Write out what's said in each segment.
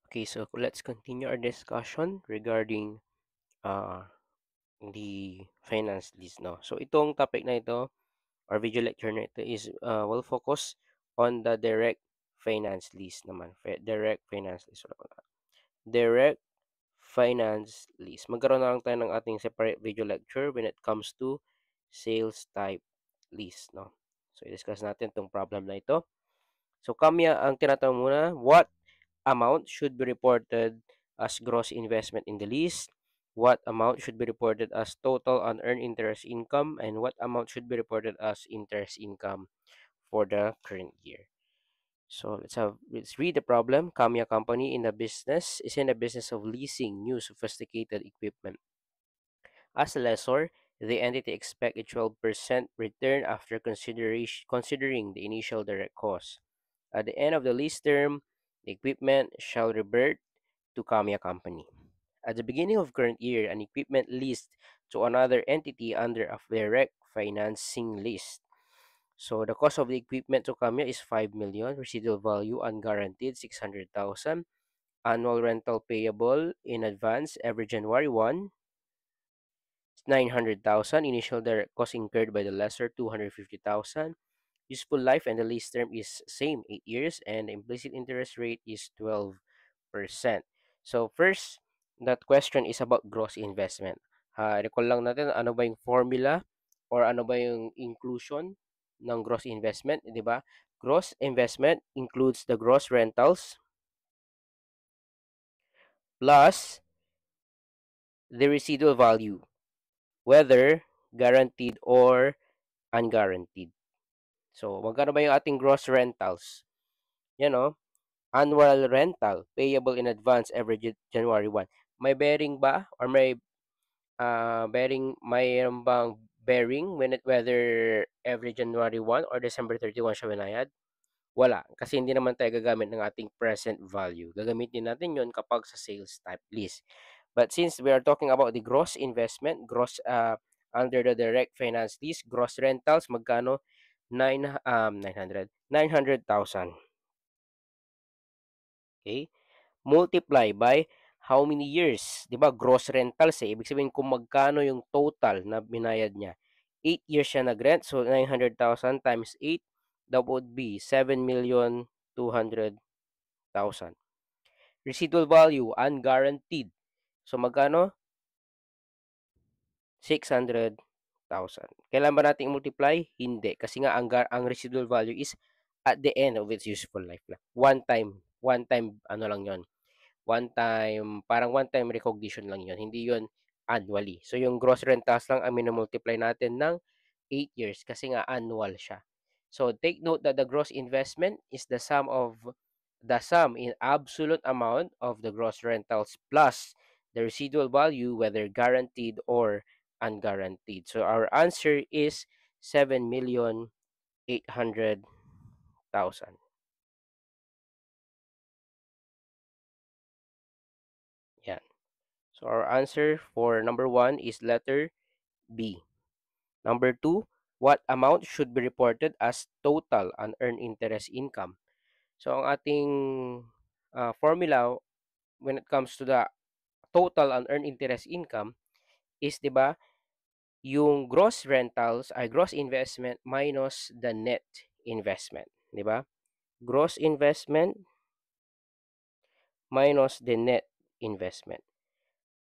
Okay, so let's continue our discussion regarding uh, the finance list, no? So itong topic na ito or video lecture na ito is will focus on the direct finance list naman. Direct finance list. Direct finance list. Magkaroon na lang tayo ng ating separate video lecture when it comes to sales type list, no? So i-discuss natin itong problem na ito. So kami ang tinatanong muna, what amount should be reported as gross investment in the list, what amount should be reported as total unearned interest income, and what amount should be reported as interest income for the current year. So let's read the problem. Kamiya company is in the business of leasing new sophisticated equipment. As a lessor, the entity expects a 12% return after considering the initial direct cost. At the end of the lease term, the equipment shall revert to Kamiya Company. At the beginning of current year, an equipment leased to another entity under a direct financing list. So the cost of the equipment to Kamiya is 5 million, residual value unguaranteed 600,000, annual rental payable in advance every January 1, 900,000, initial direct cost incurred by the lessor 250,000. Useful life and the lease term is same 8 years and the implicit interest rate is 12%. So first, that question is about gross investment. Recall lang natin ano ba yung formula or ano ba yung inclusion ng gross investment, di ba? Gross investment includes the gross rentals plus the residual value, whether guaranteed or unguaranteed. So, magkano ba yung ating gross rentals? Yan o, annual rental payable in advance every January 1. May bearing ba or mayroon bang bearing whether every January 1 or December 31 siya binayad? Wala, kasi hindi naman tayo gagamit ng ating present value. Gagamitin natin yon kapag sa sales type list. But since we are talking about the gross investment, under the direct finance list, gross rentals, magkano? 900,000. Okay? Multiply by how many years? 'Di ba? Gross rentals eh. Ibig sabihin kung magkano yung total na binayad niya. 8 years siya nag-rent, so 900,000 times 8, that would be 7,200,000. Residual value, unguaranteed. So magkano? 600,000. Kailan ba natin i-multiply? Hindi. Kasi nga ang residual value is at the end of its useful life na. One time ano lang 'yon. Parang one time recognition lang 'yon. Hindi 'yon annually. So yung gross rentals lang ang minumultiply natin ng 8 years kasi nga annual siya. So take note that the gross investment is the sum in absolute amount of the gross rentals plus the residual value, whether guaranteed or unguaranteed. So our answer is 7,800,000. Yan. So our answer for number 1 is letter B. Number 2, what amount should be reported as total unearned interest income? So ang ating formula when it comes to the total unearned interest income is, 'di ba, yung gross rentals ay gross investment minus the net investment, 'di ba? Gross investment minus the net investment.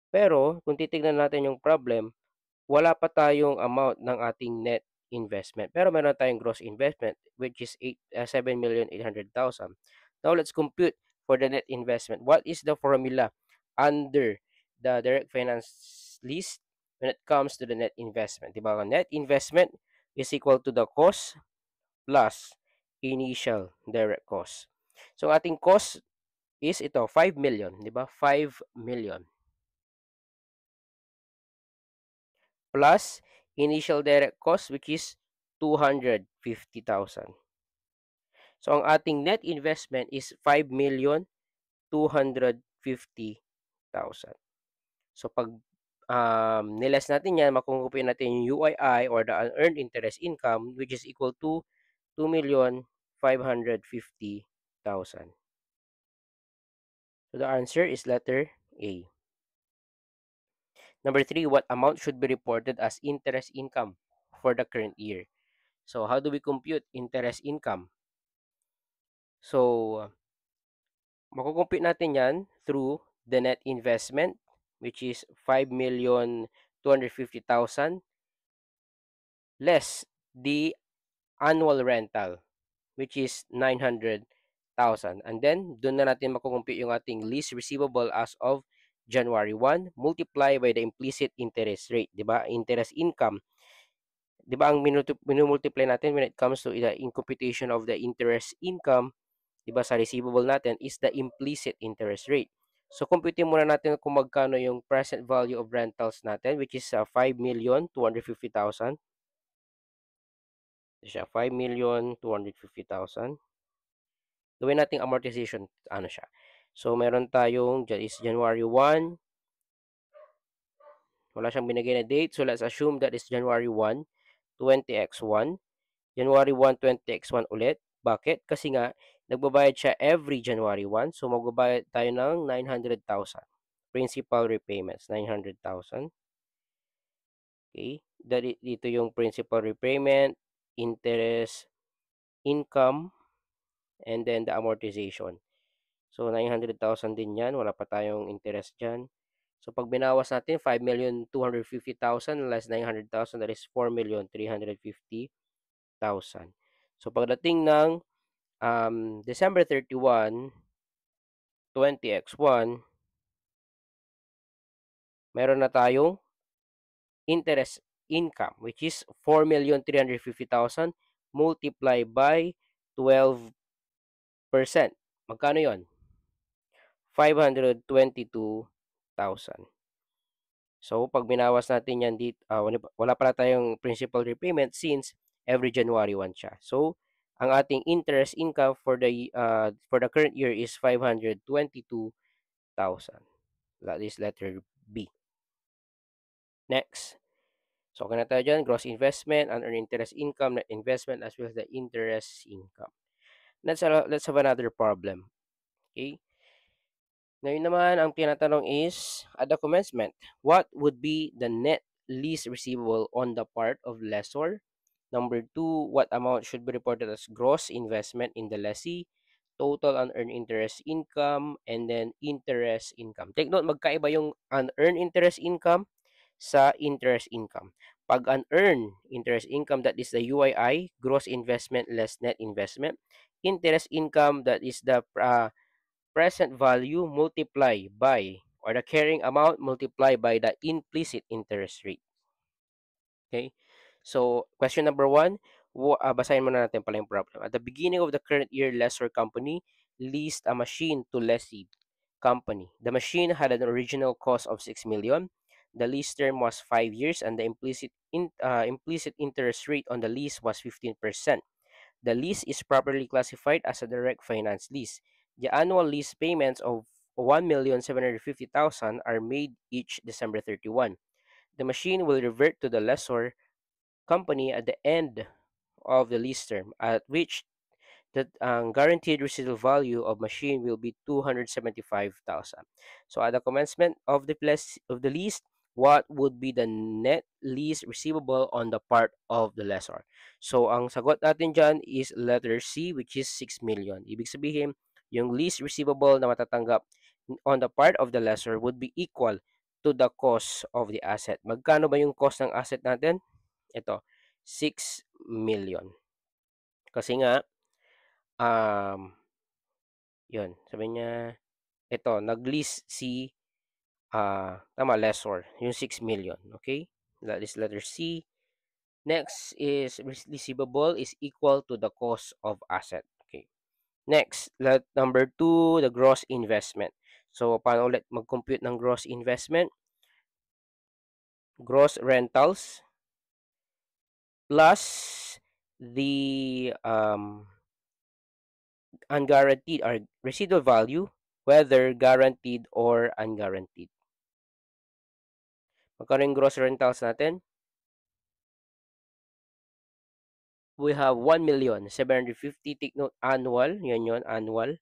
Pero kung titignan natin yung problem, wala pa tayong amount ng ating net investment. Pero meron tayong gross investment which is 7,800,000. Now let's compute for the net investment. What is the formula under the direct finance list when it comes to the net investment? Diba? Net investment is equal to the cost plus initial direct cost. So ating cost is ito, 5 million, di ba? 5 million plus initial direct cost which is 250,000. So ang ating net investment is 5,250,000. So pag niles natin yan, makukuha natin yung UII or the unearned interest income which is equal to 2,550,000. So the answer is letter A. Number 3, what amount should be reported as interest income for the current year? So how do we compute interest income? So makukompute natin yan through the net investment, which is 5,250,000 less the annual rental, which is 900,000. And then, doon na natin makukumpute yung ating lease receivable as of January 1, multiply by the implicit interest rate, di ba? Interest income. Di ba ang minumultiply natin when it comes to the in computation of the interest income, di ba, sa receivable natin is the implicit interest rate. So, compute muna natin kung magkano yung present value of rentals natin, which is 5,250,000. Siya, 5,250,000. Gawin nating amortization, ano siya. So, meron tayong, is January 1. Wala siyang binigay na date. So, let's assume that is January 1, 20x1. January 1, 20x1 ulit. Bakit? Kasi nga, nagbabayad siya every January 1. So, magbabayad tayo ng 900,000. Principal repayments, 900,000. Okay. Dito yung principal repayment, interest, income, and then the amortization. So, 900,000 din yan. Wala pa tayong interest dyan. So, pag binawas natin, 5,250,000 less 900,000, that is 4,350,000. So, pagdating ng December 31, 20x1, meron na tayong interest income, which is 4,350,000 multiplied by 12%. Magkano yon? 522,000. So, pag binawas natin yan dito, wala pala tayong principal repayment since every January 1 siya. So, ang ating interest income for the current year is 522,000. That is letter B. Next. So, okay na tayo dyan. Gross investment, unearned interest income, net investment, as well as the interest income. Let's have another problem. Okay? Ngayon naman, ang tinatanong is, at the commencement, what would be the net lease receivable on the part of lessor? Number 2, what amount should be reported as gross investment in the lessee? Total unearned interest income, and then interest income. Take note, magkaiba yung unearned interest income sa interest income. Pag unearned interest income, that is the UII, gross investment less net investment. Interest income, that is the present value multiplied by, or the carrying amount multiplied by the implicit interest rate. Okay? So, question number 1, basahin muna natin pala yung problem. At the beginning of the current year, lessor company leased a machine to lessee company. The machine had an original cost of 6 million. The lease term was 5 years and the implicit interest rate on the lease was 15%. The lease is properly classified as a direct finance lease. The annual lease payments of 1,750,000 are made each December 31. The machine will revert to the lessor company at the end of the lease term, at which the guaranteed residual value of machine will be 275,000. So at the commencement of the lease, what would be the net lease receivable on the part of the lessor? So ang sagot natin dyan is letter C, which is 6 million. Ibig sabihin, yung lease receivable na matatanggap on the part of the lessor would be equal to the cost of the asset. Magkano ba yung cost ng asset natin? Ito, 6 million. Kasi nga, yun, sabi niya, ito, nag-lease si, lessor, yung 6 million, okay? That is letter C. Next is receivable is equal to the cost of asset, okay? Next, number 2, the gross investment. So, paano ulit mag-compute ng gross investment? Gross rentals plus the unguaranteed or residual value, whether guaranteed or unguaranteed. Magkano yung gross rentals natin? We have 1,750,000. Take note, annual. Yan yun, annual.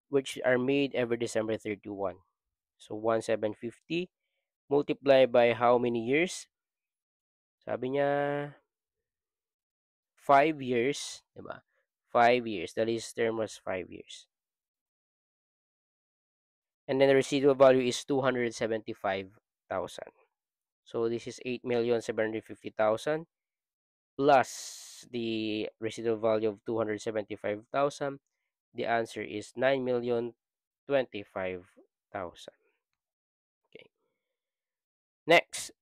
which are made every December 31. So 1,750 multiply by how many years? Sabi niya 5 years, 'di ba? 5 years. The lease term was 5 years. And then the residual value is 275,000. So this is 8,750,000 plus the residual value of 275,000. The answer is 9,025,000. Okay. Next,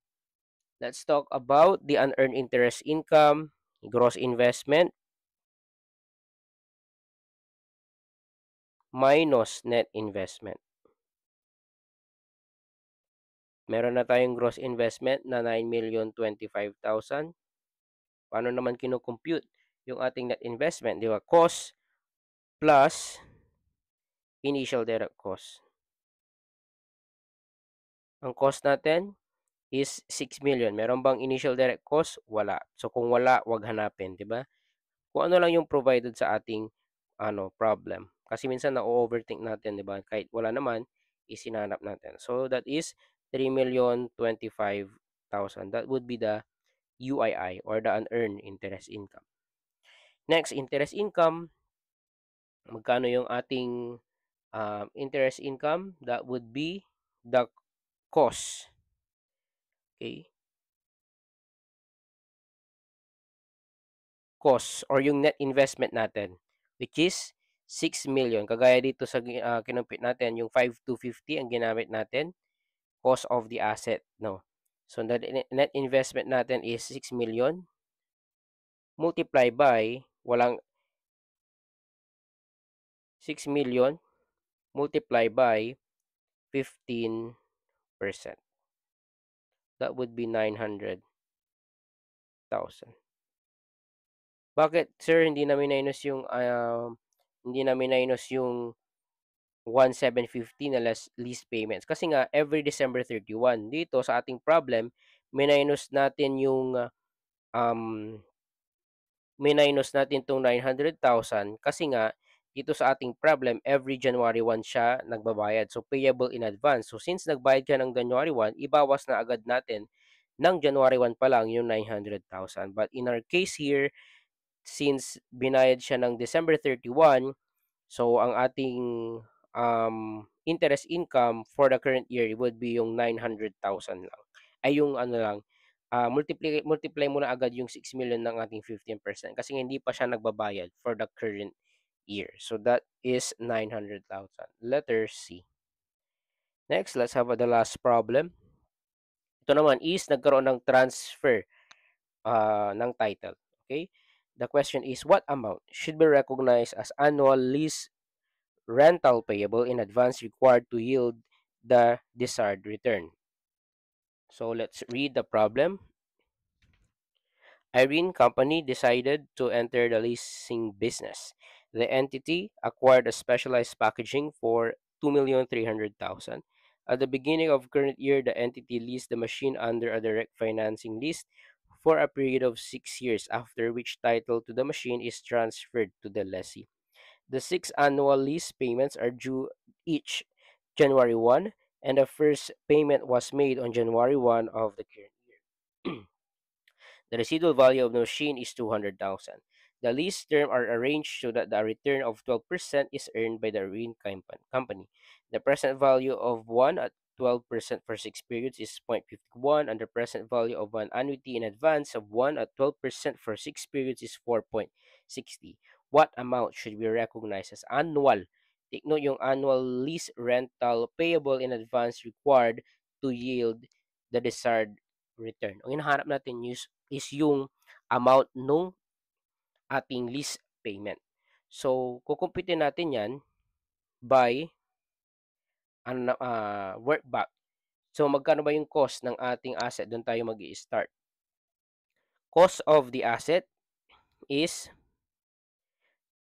let's talk about the unearned interest income, gross investment minus net investment. Meron na tayong gross investment na 9,025,000. Paano naman kino-compute yung ating net investment? Di ba? Cost plus initial direct cost. Ang cost natin is 6 million. Meron bang initial direct cost? Wala. So kung wala, wag hanapin, 'di ba? Kung ano lang yung provided sa ating problem. Kasi minsan na-overthink natin, 'di ba? Kahit wala naman, isinanap natin. So that is 3,025,000. That would be the UII or the unearned interest income. Next, interest income. Magkano yung ating interest income? That would be the cost. Okay? Cost or yung net investment natin, which is 6 million. Kagaya dito sa kinumpit natin, yung 5,250 ang ginamit natin, cost of the asset, no? So, the net investment natin is 6 million multiply by, walang 6 million multiply by 15%. That would be 900,000. Bakit, sir, hindi namin minus yung 1,750 na lease payments? Kasi nga, every December 31. Dito sa ating problem, minus natin yung um, minus natin itong 900,000 kasi nga, dito sa ating problem, every January 1 siya nagbabayad. So, payable in advance. So, since nagbayad ka ng January 1, ibawas na agad natin ng January 1 pa lang yung 900,000. But in our case here, since binayad siya ng December 31, so ang ating interest income for the current year would be yung 900,000 lang. Ay yung ano lang, multiply mo na agad yung 6 million ng ating 15% kasi hindi pa siya nagbabayad for the current year. So that is 900,000. Letter C. Next, let's have the last problem. Ito naman is nagkaroon ng transfer ng title. Okay? The question is, what amount should be recognized as annual lease rental payable in advance required to yield the desired return? So let's read the problem. Irene Company decided to enter the leasing business. The entity acquired a specialized packaging for 2,300,000. At the beginning of current year, the entity leased the machine under a direct financing lease for a period of 6 years, after which title to the machine is transferred to the lessee. The 6 annual lease payments are due each January 1, and the first payment was made on January 1 of the current year. The residual value of the machine is 200,000. The lease term are arranged so that the return of 12% is earned by the Arene company. The present value of 1 at 12% for 6 periods is 0.51, and the present value of an annuity in advance of 1 at 12% for 6 periods is 4.60. What amount should be recognized as annual? Take note yung annual lease rental payable in advance required to yield the desired return. Ang hinahanap natin is yung amount nung ating lease payment. So, kukumpitin natin yan by work back. So, magkano ba yung cost ng ating asset? Doon tayo mag-i-start. Cost of the asset is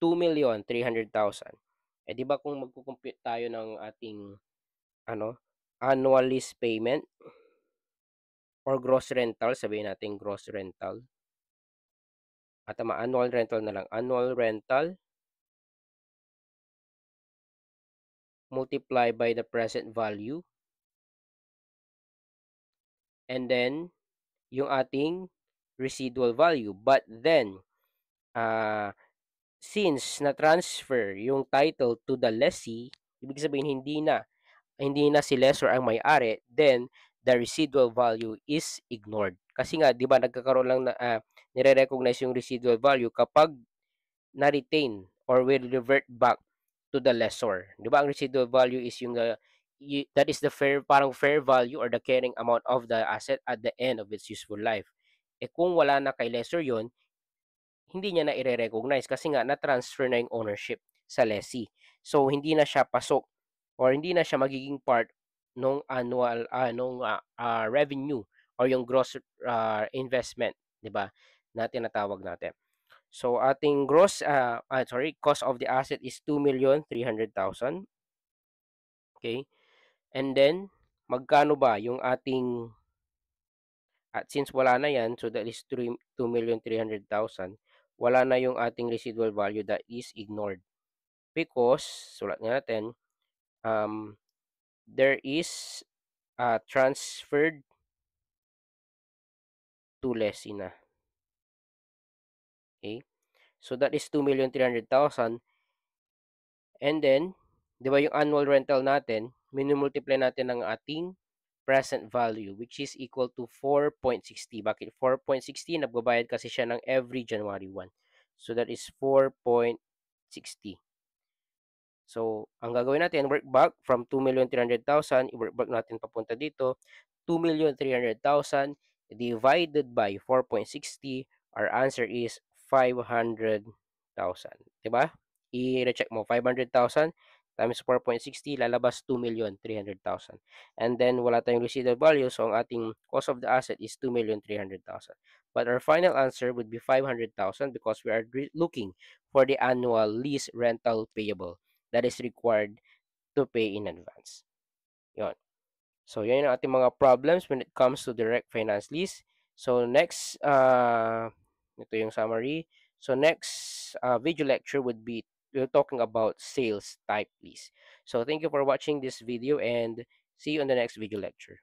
2,300,000. Eh, di ba kung magkukumpute tayo ng ating annual lease payment or gross rental, sabihin natin gross rental. At annual rental na lang. Annual rental multiply by the present value, and then yung ating residual value. But then, since na-transfer yung title to the lessee, ibig sabihin hindi na si lessor ang may-ari, then the residual value is ignored. Kasi nga, di ba, nagkakaroon lang na, nire-recognize yung residual value kapag na-retain or will revert back to the lessor. Di ba, ang residual value is yung, that is the parang fair value or the carrying amount of the asset at the end of its useful life. Eh kung wala na kay lessor yon, hindi niya na i-recognize kasi nga na-transfer na yung ownership sa lessee. So, hindi na siya pasok or hindi na siya magiging part nung annual revenue or yung gross investment, 'di ba? Na tinatawag natin. So, ating cost of the asset is 2,300,000. Okay? And then magkano ba yung ating at since wala na yan, so that is 2,300,000, wala na yung ating residual value that is ignored. Because, sulat nga natin, there is transferred to lessee na. Okay? So, that is 2,300,000. And then, di ba yung annual rental natin, minimultiply natin ang ating present value, which is equal to 4.60. Bakit 4.60? Nagbabayad kasi siya ng every January 1. So, that is 4.60. So, ang gagawin natin, work back from 2,300,000, i-work back natin papunta dito, 2,300,000 divided by 4.60, our answer is 500,000. Diba? I-recheck mo, 500,000 times 4.60, lalabas 2,300,000. And then, wala tayong residual value, so ang ating cost of the asset is 2,300,000. But our final answer would be 500,000 because we are looking for the annual lease rental payable that is required to pay in advance. Yon. So, yan ang ating mga problems when it comes to direct finance lease. So, next, ito yung summary. So, next video lecture would be we're talking about sales type lease. So, thank you for watching this video and see you on the next video lecture.